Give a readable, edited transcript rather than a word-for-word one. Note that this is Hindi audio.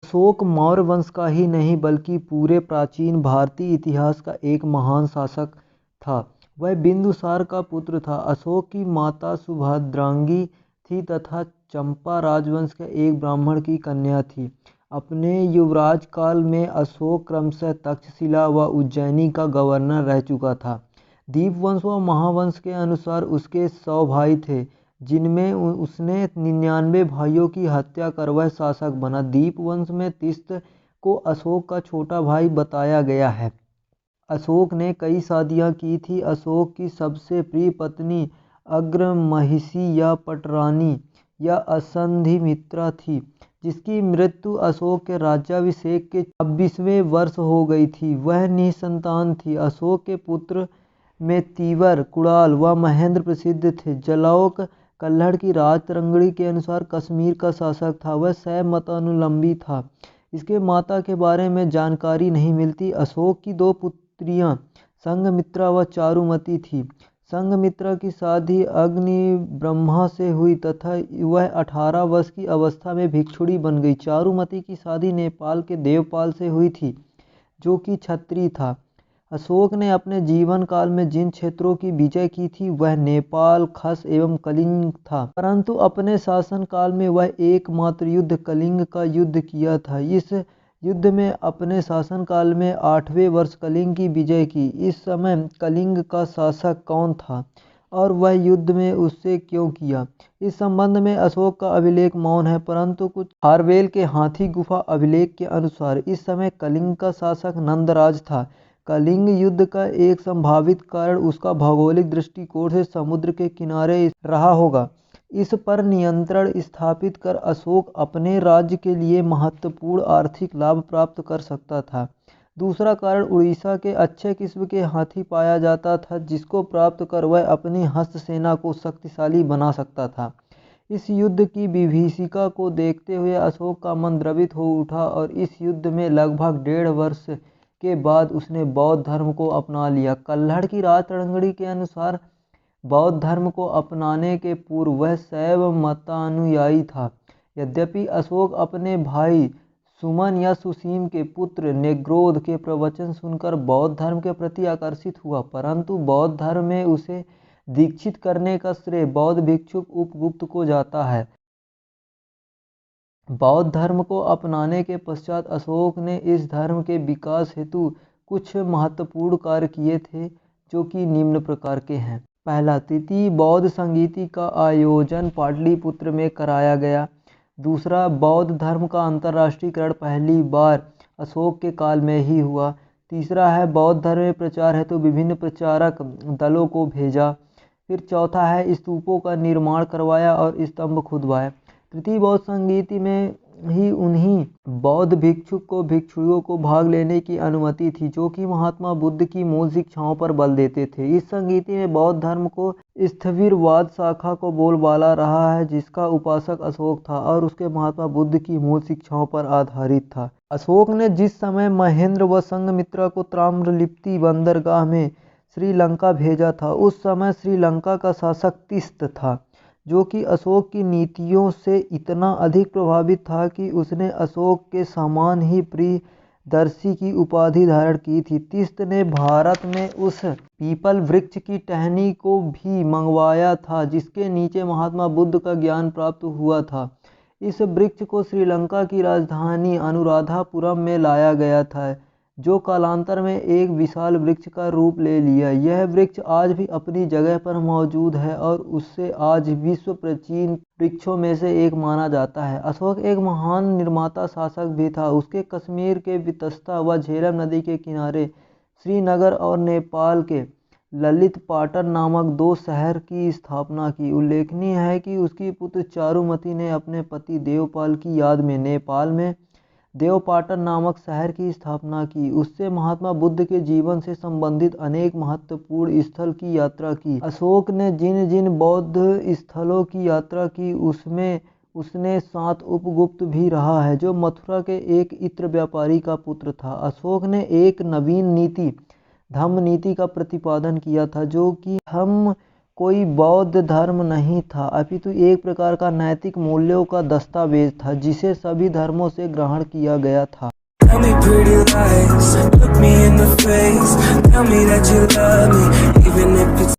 अशोक मौर्य वंश का ही नहीं बल्कि पूरे प्राचीन भारतीय इतिहास का एक महान शासक था। वह बिंदुसार का पुत्र था। अशोक की माता सुभद्रांगी थी तथा चंपा राजवंश के एक ब्राह्मण की कन्या थी। अपने युवराज काल में अशोक क्रमशः तक्षशिला व उज्जैनी का गवर्नर रह चुका था। दीपवंश व महावंश के अनुसार उसके 100 भाई थे, जिनमें उसने 99 भाइयों की हत्या कर वह शासक बना। दीपवंश में तिस्त को अशोक का छोटा भाई बताया गया है। अशोक ने कई शादियां की थी। अशोक की सबसे प्रिय पत्नी अग्रमहिषी या पटरानी या असंधिमित्रा थी, जिसकी मृत्यु अशोक के राज्याभिषेक के 26वें वर्ष हो गई थी। वह निसंतान थी। अशोक के पुत्र में तीवर, कुणाल व महेंद्र प्रसिद्ध थे। जलौक कल्हड़ की राजतरंगिणी के अनुसार कश्मीर का शासक था। वह शैव मतानुलंबी था। इसके माता के बारे में जानकारी नहीं मिलती। अशोक की 2 पुत्रियां संघमित्रा व चारुमती थी। संघमित्रा की शादी अग्निब्रह्मा से हुई तथा वह 18 वर्ष की अवस्था में भिक्षुणी बन गई। चारुमती की शादी नेपाल के देवपाल से हुई थी, जो कि क्षत्रिय था। अशोक ने अपने जीवन काल में जिन क्षेत्रों की विजय की थी वह नेपाल, खस एवं कलिंग था, परंतु अपने शासन काल में वह एकमात्र युद्ध कलिंग का युद्ध किया था। इस युद्ध में अपने शासन काल में 8वें वर्ष कलिंग की विजय की। इस समय कलिंग का शासक कौन था और वह युद्ध में उससे क्यों किया, इस संबंध में अशोक का अभिलेख मौन है, परंतु कुछ खारवेल के हाथी गुफा अभिलेख के अनुसार इस समय कलिंग का शासक नंदराज था। कलिंग युद्ध का एक संभावित कारण उसका भौगोलिक दृष्टिकोण से समुद्र के किनारे रहा होगा। इस पर नियंत्रण स्थापित कर अशोक अपने राज्य के लिए महत्वपूर्ण आर्थिक लाभ प्राप्त कर सकता था। दूसरा कारण उड़ीसा के अच्छे किस्म के हाथी पाया जाता था, जिसको प्राप्त कर वह अपनी हस्त सेना को शक्तिशाली बना सकता था। इस युद्ध की विभीषिका को देखते हुए अशोक का मन द्रवित हो उठा और इस युद्ध में लगभग 1.5 वर्ष के बाद उसने बौद्ध धर्म को अपना लिया। कल्हड़ की राजतरंगिणी के अनुसार बौद्ध धर्म को अपनाने के पूर्व वह शैव मतानुयायी था। यद्यपि अशोक अपने भाई सुमन या सुसीम के पुत्र नेग्रोध के प्रवचन सुनकर बौद्ध धर्म के प्रति आकर्षित हुआ, परंतु बौद्ध धर्म में उसे दीक्षित करने का श्रेय बौद्ध भिक्षुक उपगुप्त को जाता है। बौद्ध धर्म को अपनाने के पश्चात अशोक ने इस धर्म के विकास हेतु कुछ महत्वपूर्ण कार्य किए थे, जो कि निम्न प्रकार के हैं। पहला, तृतीय बौद्ध संगीति का आयोजन पाटलिपुत्र में कराया गया। दूसरा, बौद्ध धर्म का अंतर्राष्ट्रीयकरण पहली बार अशोक के काल में ही हुआ। तीसरा है बौद्ध धर्म में प्रचार हेतु विभिन्न प्रचारक दलों को भेजा। फिर चौथा है स्तूपों का निर्माण करवाया और स्तंभ खुदवाए। तृतीय बौद्ध संगीति में ही उन्हीं बौद्ध भिक्षुक को भिक्षुओं को भाग लेने की अनुमति थी, जो कि महात्मा बुद्ध की मूल शिक्षाओं पर बल देते थे। इस संगीति में बौद्ध धर्म को स्थविरवाद शाखा को बोलबाला रहा है, जिसका उपासक अशोक था और उसके महात्मा बुद्ध की मूल शिक्षाओं पर आधारित था। अशोक ने जिस समय महेंद्र व संघमित्रा को ताम्रलिप्ति बंदरगाह में श्रीलंका भेजा था, उस समय श्रीलंका का शासक तिस्त था, जो कि अशोक की नीतियों से इतना अधिक प्रभावित था कि उसने अशोक के समान ही प्रियदर्शी की उपाधि धारण की थी। तिस्त ने भारत में उस पीपल वृक्ष की टहनी को भी मंगवाया था, जिसके नीचे महात्मा बुद्ध का ज्ञान प्राप्त हुआ था। इस वृक्ष को श्रीलंका की राजधानी अनुराधापुरम में लाया गया था, जो कालांतर में एक विशाल वृक्ष का रूप ले लिया। यह वृक्ष आज भी अपनी जगह पर मौजूद है और उससे आज विश्व प्राचीन वृक्षों में से एक माना जाता है। अशोक एक महान निर्माता शासक भी था। उसके कश्मीर के वितस्ता व झेलम नदी के किनारे श्रीनगर और नेपाल के ललित पाटन नामक 2 शहर की स्थापना की। उल्लेखनीय है कि उसकी पुत्र चारुमती ने अपने पति देवपाल की याद में नेपाल में देवपाटन नामक शहर की स्थापना की। उससे महात्मा बुद्ध के जीवन से संबंधित अनेक महत्वपूर्ण स्थल की यात्रा की। अशोक ने जिन जिन बौद्ध स्थलों की यात्रा की उसमें उसने 7 उपगुप्त भी रहा है, जो मथुरा के एक इत्र व्यापारी का पुत्र था। अशोक ने एक नवीन नीति धम्म नीति का प्रतिपादन किया था, जो कि धम्म कोई बौद्ध धर्म नहीं था, अपितु एक प्रकार का नैतिक मूल्यों का दस्तावेज था जिसे सभी धर्मों से ग्रहण किया गया था। Tell me pretty lies, look me in the face, tell me that you love me, even